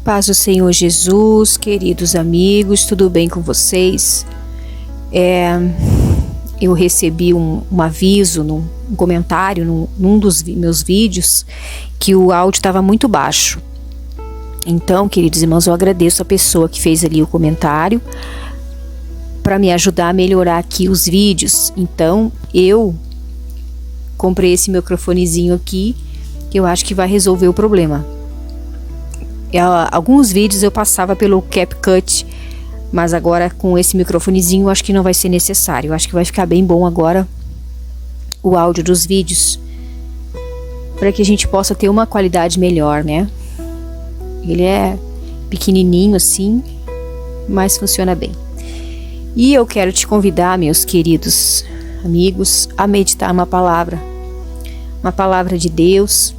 Paz do Senhor Jesus, queridos amigos, tudo bem com vocês? Eu recebi um aviso, um comentário num dos meus vídeos, que o áudio estava muito baixo. Então, queridos irmãos, eu agradeço a pessoa que fez ali o comentário para me ajudar a melhorar aqui os vídeos. Então, eu comprei esse microfonezinho aqui, que eu acho que vai resolver o problema. Alguns vídeos eu passava pelo CapCut, mas agora com esse microfonezinho eu acho que não vai ser necessário. Eu acho que vai ficar bem bom agora o áudio dos vídeos, para que a gente possa ter uma qualidade melhor, né? Ele é pequenininho assim, mas funciona bem. E eu quero te convidar, meus queridos amigos, a meditar uma palavra de Deus,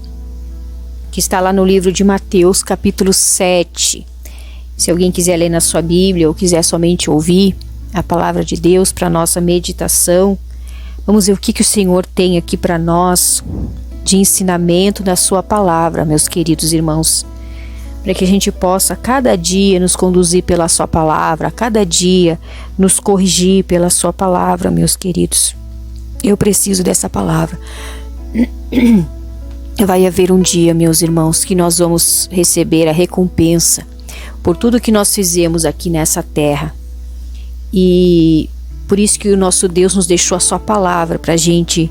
que está lá no livro de Mateus, capítulo 7. Se alguém quiser ler na sua Bíblia ou quiser somente ouvir a palavra de Deus para nossa meditação, vamos ver o que o Senhor tem aqui para nós de ensinamento da sua palavra, meus queridos irmãos, para que a gente possa cada dia nos conduzir pela sua palavra, cada dia nos corrigir pela sua palavra, meus queridos. Eu preciso dessa palavra. Vai haver um dia, meus irmãos, que nós vamos receber a recompensa por tudo que nós fizemos aqui nessa terra. E por isso que o nosso Deus nos deixou a sua palavra para a gente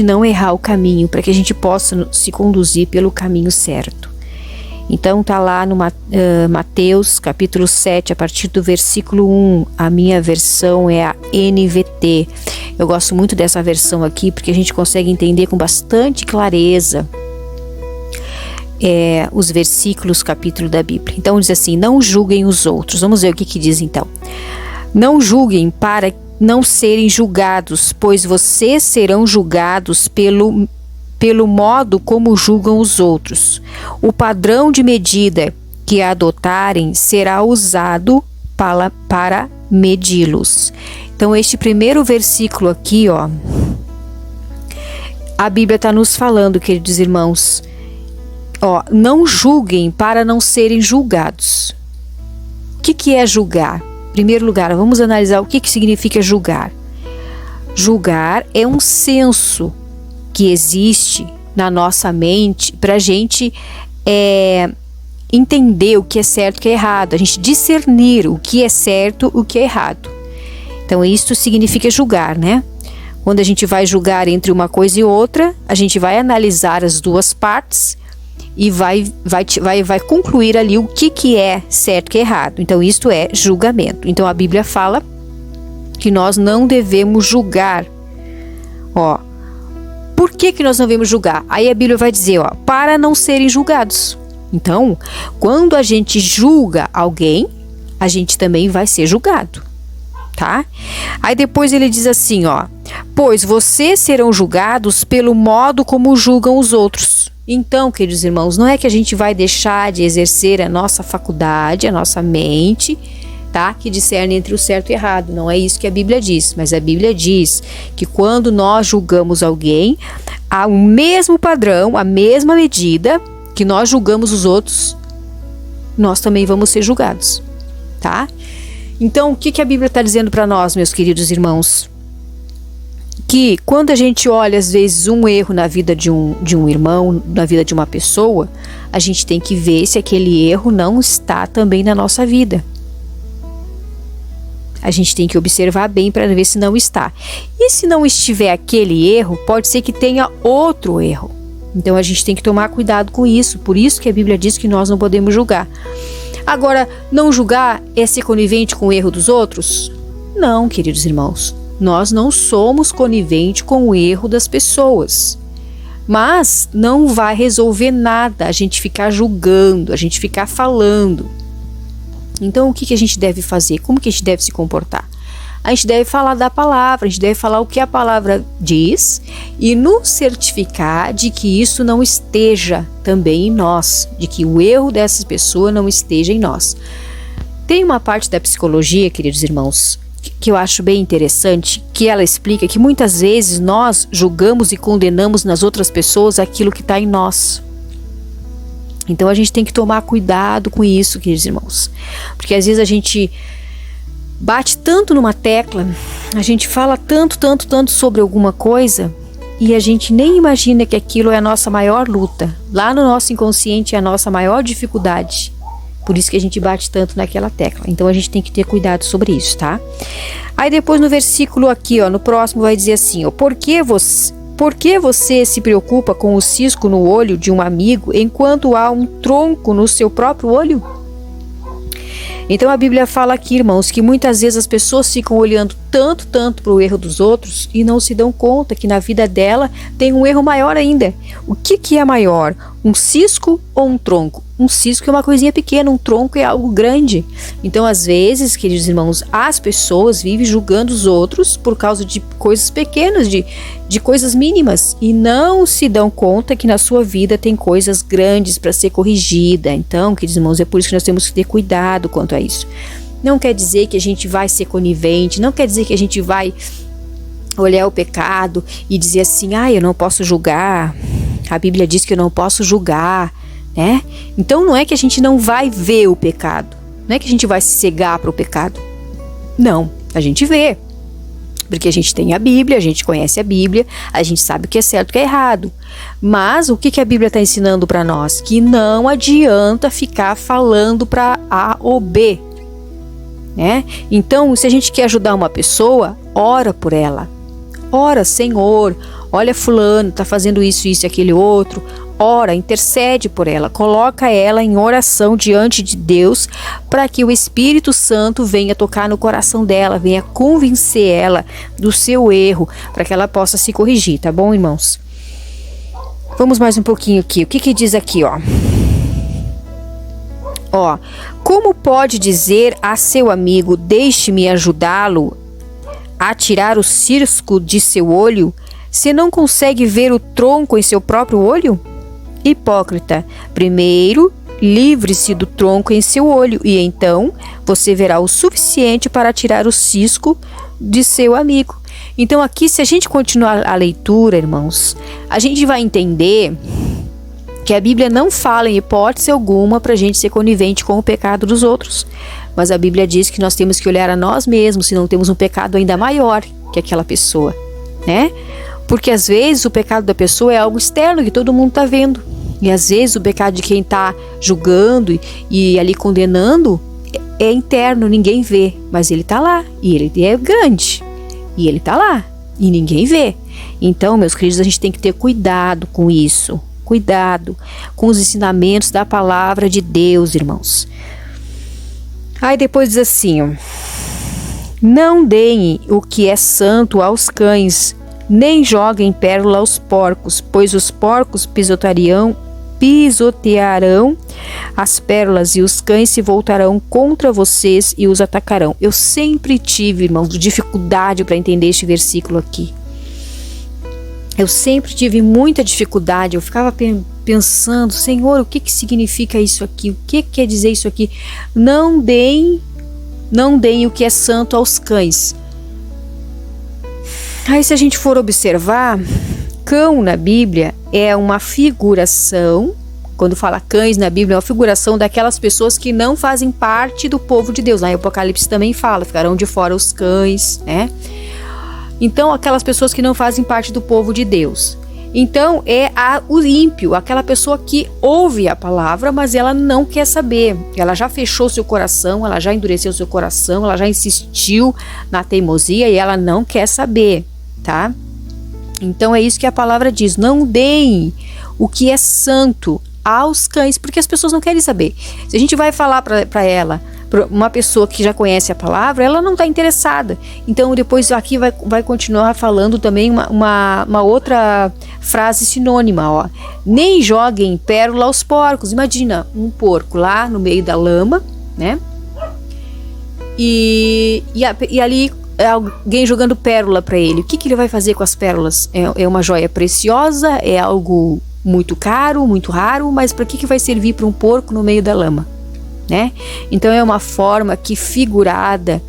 não errar o caminho, para que a gente possa se conduzir pelo caminho certo. Então tá lá no Mateus capítulo 7, a partir do versículo 1. A minha versão é a NVT. Eu gosto muito dessa versão aqui, porque a gente consegue entender com bastante clareza os versículos, capítulo da Bíblia. Então diz assim: não julguem os outros. Vamos ver o que diz então. Não julguem para não serem julgados, pois vocês serão julgados pelo modo como julgam os outros. O padrão de medida que adotarem será usado para medi-los. Então, este primeiro versículo aqui, a Bíblia está nos falando, queridos irmãos, não julguem para não serem julgados. O que é julgar? Em primeiro lugar, vamos analisar o que significa julgar. Julgar é um senso que existe na nossa mente para a gente entender o que é certo e o que é errado, a gente discernir o que é certo e o que é errado. Então isso significa julgar, né? Quando a gente vai julgar entre uma coisa e outra, a gente vai analisar as duas partes e vai concluir ali o que é certo e o que é errado. Então isto é julgamento. Então a Bíblia fala que nós não devemos julgar. Por que nós não devemos julgar? Aí a Bíblia vai dizer, para não serem julgados. Então, quando a gente julga alguém, a gente também vai ser julgado, tá? Aí depois ele diz assim, pois vocês serão julgados pelo modo como julgam os outros. Então, queridos irmãos, não é que a gente vai deixar de exercer a nossa faculdade, a nossa mente, tá? Que discerne entre o certo e o errado. Não é isso que a Bíblia diz, mas a Bíblia diz que quando nós julgamos alguém, há o mesmo padrão, a mesma medida que nós julgamos os outros, nós também vamos ser julgados, tá? Então, o que a Bíblia está dizendo para nós, meus queridos irmãos? Que quando a gente olha, às vezes, um erro na vida de um irmão, na vida de uma pessoa, a gente tem que ver se aquele erro não está também na nossa vida. A gente tem que observar bem para ver se não está. E se não estiver aquele erro, pode ser que tenha outro erro. Então a gente tem que tomar cuidado com isso. Por isso que a Bíblia diz que nós não podemos julgar. Agora, não julgar é ser conivente com o erro dos outros? Não, queridos irmãos. Nós não somos coniventes com o erro das pessoas. Mas não vai resolver nada a gente ficar julgando, a gente ficar falando. Então, o que a gente deve fazer? Como que a gente deve se comportar? A gente deve falar da palavra, a gente deve falar o que a palavra diz e nos certificar de que isso não esteja também em nós, de que o erro dessas pessoas não esteja em nós. Tem uma parte da psicologia, queridos irmãos, que eu acho bem interessante, que ela explica que muitas vezes nós julgamos e condenamos nas outras pessoas aquilo que está em nós. Então a gente tem que tomar cuidado com isso, queridos irmãos, porque às vezes a gente bate tanto numa tecla, a gente fala tanto sobre alguma coisa e a gente nem imagina que aquilo é a nossa maior luta. Lá no nosso inconsciente é a nossa maior dificuldade. Por isso que a gente bate tanto naquela tecla. Então a gente tem que ter cuidado sobre isso, tá? Aí depois no versículo aqui, ó, no próximo vai dizer assim, ó, por que você se preocupa com o cisco no olho de um amigo enquanto há um tronco no seu próprio olho? Então a Bíblia fala aqui, irmãos, que muitas vezes as pessoas ficam olhando tanto para o erro dos outros e não se dão conta que na vida dela tem um erro maior ainda. O que é maior? Um cisco ou um tronco? Um cisco é uma coisinha pequena, um tronco é algo grande. Então, às vezes, queridos irmãos, as pessoas vivem julgando os outros por causa de coisas pequenas, de coisas mínimas, e não se dão conta que na sua vida tem coisas grandes para ser corrigida. Então, queridos irmãos, é por isso que nós temos que ter cuidado quanto a isso. Não quer dizer que a gente vai ser conivente, não quer dizer que a gente vai olhar o pecado e dizer assim, eu não posso julgar, a Bíblia diz que eu não posso julgar, né? Então não é que a gente não vai ver o pecado, não é que a gente vai se cegar para o pecado, não, a gente vê, porque a gente tem a Bíblia, a gente conhece a Bíblia, a gente sabe o que é certo e o que é errado, mas o que a Bíblia está ensinando para nós? Que não adianta ficar falando para A ou B, né? Então, se a gente quer ajudar uma pessoa, ora por ela. Ora, Senhor, olha fulano, está fazendo isso e aquele outro. Ora, intercede por ela, coloca ela em oração diante de Deus para que o Espírito Santo venha tocar no coração dela, venha convencer ela do seu erro, para que ela possa se corrigir, tá bom, irmãos? Vamos mais um pouquinho aqui. O que diz aqui, ó? Ó, como pode dizer a seu amigo, deixe-me ajudá-lo a tirar o cisco de seu olho, se não consegue ver o tronco em seu próprio olho? Hipócrita, primeiro livre-se do tronco em seu olho, e então você verá o suficiente para tirar o cisco de seu amigo. Então aqui, se a gente continuar a leitura, irmãos, a gente vai entender que a Bíblia não fala em hipótese alguma para a gente ser conivente com o pecado dos outros. Mas a Bíblia diz que nós temos que olhar a nós mesmos se não temos um pecado ainda maior que aquela pessoa, né? Porque às vezes o pecado da pessoa é algo externo que todo mundo está vendo. E às vezes o pecado de quem está julgando e ali condenando é interno, ninguém vê. Mas ele está lá e ele é grande. E ele está lá e ninguém vê. Então, meus queridos, a gente tem que ter cuidado com isso. Cuidado com os ensinamentos da palavra de Deus, irmãos. Aí depois diz assim, ó, não deem o que é santo aos cães, nem joguem pérola aos porcos, pois os porcos pisotearão as pérolas e os cães se voltarão contra vocês e os atacarão. Eu sempre tive, irmãos, dificuldade para entender este versículo aqui. Eu sempre tive muita dificuldade, eu ficava pensando, Senhor, o que significa isso aqui? O que quer dizer isso aqui? Não deem o que é santo aos cães. Aí se a gente for observar, cão na Bíblia é uma figuração, quando fala cães na Bíblia, é uma figuração daquelas pessoas que não fazem parte do povo de Deus. Lá em Apocalipse também fala, ficarão de fora os cães, né? Então, aquelas pessoas que não fazem parte do povo de Deus. Então, o ímpio, aquela pessoa que ouve a palavra, mas ela não quer saber. Ela já fechou seu coração, ela já endureceu seu coração, ela já insistiu na teimosia e ela não quer saber, tá? Então, é isso que a palavra diz. Não deem o que é santo aos cães, porque as pessoas não querem saber. Se a gente vai falar para ela, uma pessoa que já conhece a palavra, ela não está interessada. Então depois aqui vai continuar falando também uma outra frase sinônima, ó. Nem joguem pérola aos porcos. Imagina um porco lá no meio da lama, né? E ali alguém jogando pérola para ele. O que ele vai fazer com as pérolas? É uma joia preciosa? É algo muito caro, muito raro? Mas para que vai servir para um porco no meio da lama? Né? Então é uma forma que figurada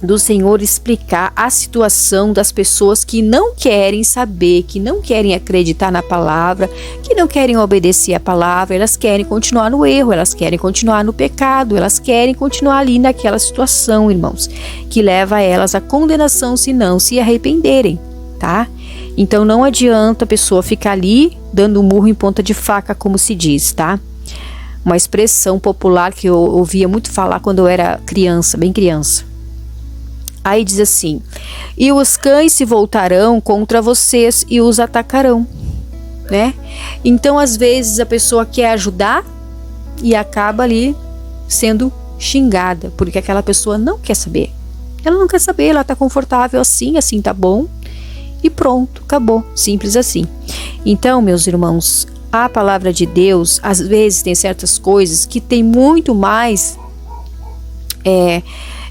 do Senhor explicar a situação das pessoas que não querem saber, que não querem acreditar na palavra, que não querem obedecer a palavra, elas querem continuar no erro, elas querem continuar no pecado, elas querem continuar ali naquela situação, irmãos, que leva elas à condenação se não se arrependerem, tá? Então não adianta a pessoa ficar ali dando um murro em ponta de faca, como se diz, tá? Uma expressão popular que eu ouvia muito falar quando eu era criança, bem criança. Aí diz assim: e os cães se voltarão contra vocês e os atacarão, né? Então, às vezes, a pessoa quer ajudar e acaba ali sendo xingada, porque aquela pessoa não quer saber. Ela não quer saber, ela tá confortável assim tá bom, e pronto, acabou, simples assim. Então, meus irmãos, a palavra de Deus, às vezes, tem certas coisas que tem muito mais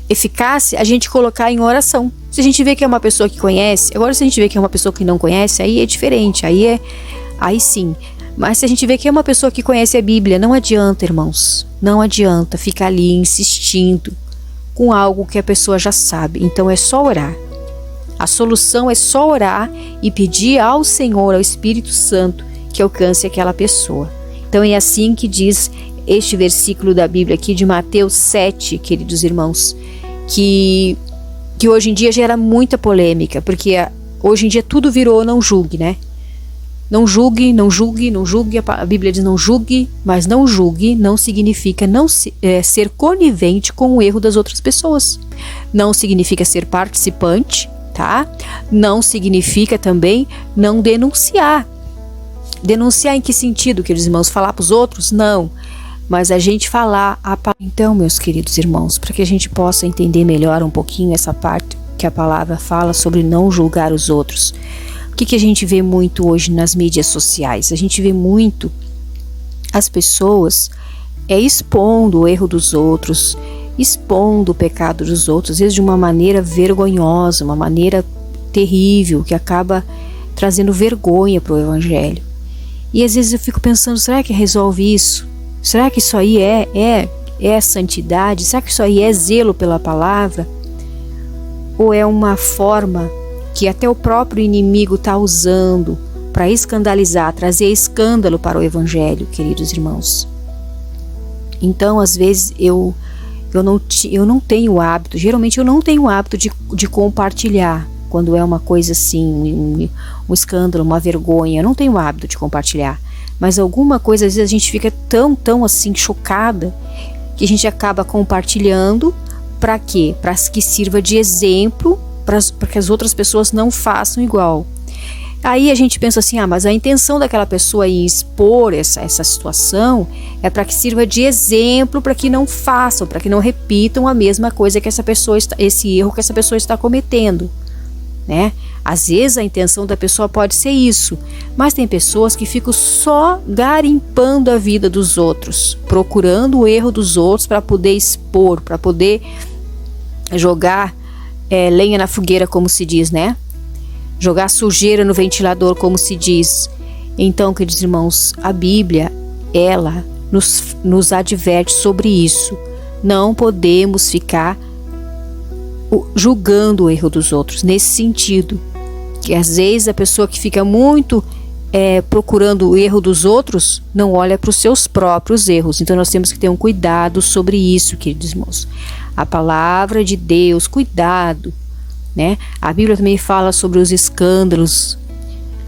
eficácia a gente colocar em oração. Se a gente vê que é uma pessoa que conhece, agora se a gente vê que é uma pessoa que não conhece, aí é diferente, aí sim. Mas se a gente vê que é uma pessoa que conhece a Bíblia, não adianta, irmãos, não adianta ficar ali insistindo com algo que a pessoa já sabe. Então é só orar. A solução é só orar e pedir ao Senhor, ao Espírito Santo, que alcance aquela pessoa. Então é assim que diz este versículo da Bíblia aqui de Mateus 7, queridos irmãos, que hoje em dia gera muita polêmica, porque hoje em dia tudo virou não julgue, né? Não julgue, não julgue, não julgue. A Bíblia diz não julgue, mas não julgue não significa não ser conivente com o erro das outras pessoas. Não significa ser participante, tá? Não significa também não denunciar. Denunciar em que sentido, queridos irmãos? Falar para os outros? Não. Mas a gente falar a palavra. Então, meus queridos irmãos, para que a gente possa entender melhor um pouquinho essa parte que a palavra fala sobre não julgar os outros. O que a gente vê muito hoje nas mídias sociais? A gente vê muito as pessoas expondo o erro dos outros, expondo o pecado dos outros, às vezes de uma maneira vergonhosa, uma maneira terrível, que acaba trazendo vergonha para o Evangelho. E às vezes eu fico pensando, será que resolve isso? Será que isso aí é santidade? Será que isso aí é zelo pela palavra? Ou é uma forma que até o próprio inimigo está usando para escandalizar, trazer escândalo para o Evangelho, queridos irmãos? Então, às vezes, eu não tenho hábito, geralmente eu não tenho hábito de compartilhar quando é uma coisa assim, um escândalo, uma vergonha. Eu não tenho hábito de compartilhar. Mas alguma coisa, às vezes a gente fica tão assim chocada que a gente acaba compartilhando. Para quê? Para que sirva de exemplo para que as outras pessoas não façam igual. Aí a gente pensa assim, mas a intenção daquela pessoa em expor essa situação é para que sirva de exemplo para que não façam, para que não repitam a mesma coisa que esse erro que essa pessoa está cometendo, né? Às vezes a intenção da pessoa pode ser isso, mas tem pessoas que ficam só garimpando a vida dos outros, procurando o erro dos outros para poder expor, para poder jogar lenha na fogueira, como se diz, né? Jogar sujeira no ventilador, como se diz. Então, queridos irmãos, a Bíblia, ela nos adverte sobre isso. Não podemos ficar julgando o erro dos outros, nesse sentido. Que às vezes a pessoa que fica muito procurando o erro dos outros, não olha para os seus próprios erros. Então nós temos que ter um cuidado sobre isso, queridos irmãos. A palavra de Deus, cuidado, né? A Bíblia também fala sobre os escândalos.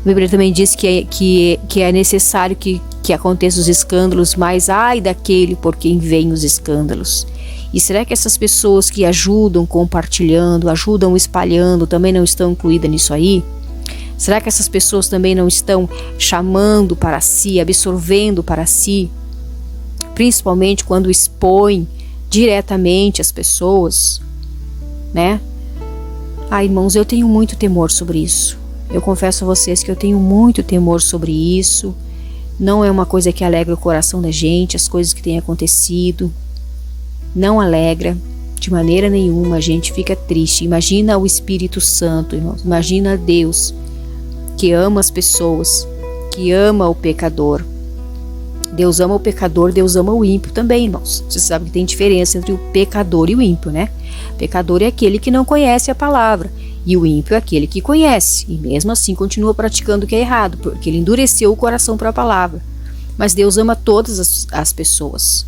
A Bíblia também diz que é necessário que aconteçam os escândalos, mas ai daquele por quem vêm os escândalos. E será que essas pessoas que ajudam compartilhando, ajudam espalhando, também não estão incluídas nisso aí? Será que essas pessoas também não estão chamando para si, absorvendo para si, principalmente quando expõem diretamente as pessoas, né? Irmãos, eu tenho muito temor sobre isso. Eu confesso a vocês que eu tenho muito temor sobre isso. Não é uma coisa que alegra o coração da gente, as coisas que têm acontecido. Não alegra de maneira nenhuma, a gente fica triste. Imagina o Espírito Santo, irmãos, imagina Deus que ama as pessoas, que ama o pecador. Deus ama o pecador, Deus ama o ímpio também, irmãos. Você sabe que tem diferença entre o pecador e o ímpio, né? O pecador é aquele que não conhece a palavra, e o ímpio é aquele que conhece, e mesmo assim continua praticando o que é errado, porque ele endureceu o coração para a palavra. Mas Deus ama todas as pessoas,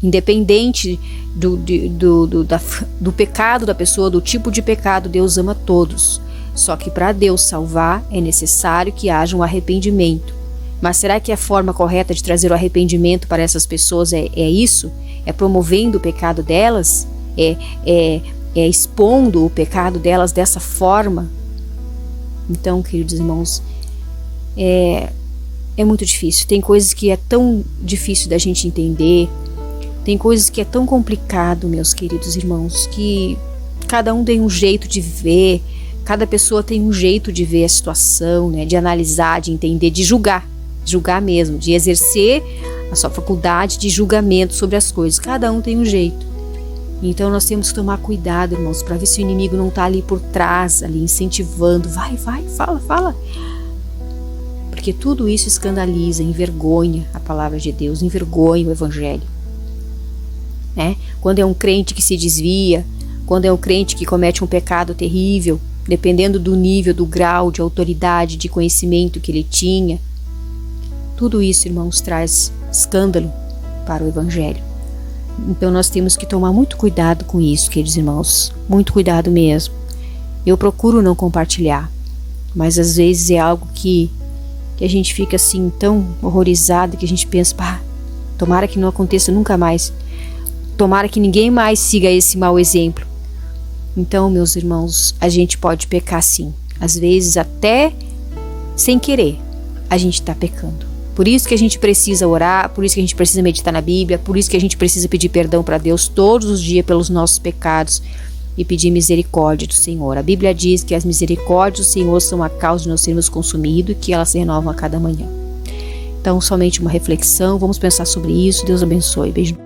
independente do pecado da pessoa, do tipo de pecado, Deus ama todos. Só que para Deus salvar é necessário que haja um arrependimento. Mas será que a forma correta de trazer o arrependimento para essas pessoas é isso? É promovendo o pecado delas? É expondo o pecado delas dessa forma? Então, queridos irmãos, é muito difícil. Tem coisas que é tão difícil da gente entender, tem coisas que é tão complicado, meus queridos irmãos, que cada um tem um jeito de ver, cada pessoa tem um jeito de ver a situação, né, de analisar, de entender, de julgar mesmo, de exercer a sua faculdade de julgamento sobre as coisas. Cada um tem um jeito. Então nós temos que tomar cuidado, irmãos, para ver se o inimigo não está ali por trás, ali incentivando, vai, fala. Porque tudo isso escandaliza, envergonha a palavra de Deus, envergonha o evangelho. Né? Quando é um crente que se desvia, quando é um crente que comete um pecado terrível, dependendo do nível, do grau de autoridade, de conhecimento que ele tinha, tudo isso, irmãos, traz escândalo para o evangelho. Então nós temos que tomar muito cuidado com isso, queridos irmãos, muito cuidado mesmo. Eu procuro não compartilhar, mas às vezes é algo que a gente fica assim tão horrorizado que a gente pensa, tomara que não aconteça nunca mais, tomara que ninguém mais siga esse mau exemplo. Então, meus irmãos, a gente pode pecar sim, às vezes até sem querer a gente está pecando. Por isso que a gente precisa orar, por isso que a gente precisa meditar na Bíblia, por isso que a gente precisa pedir perdão para Deus todos os dias pelos nossos pecados e pedir misericórdia do Senhor. A Bíblia diz que as misericórdias do Senhor são a causa de nós sermos consumidos e que elas se renovam a cada manhã. Então, somente uma reflexão, vamos pensar sobre isso. Deus abençoe. Beijo.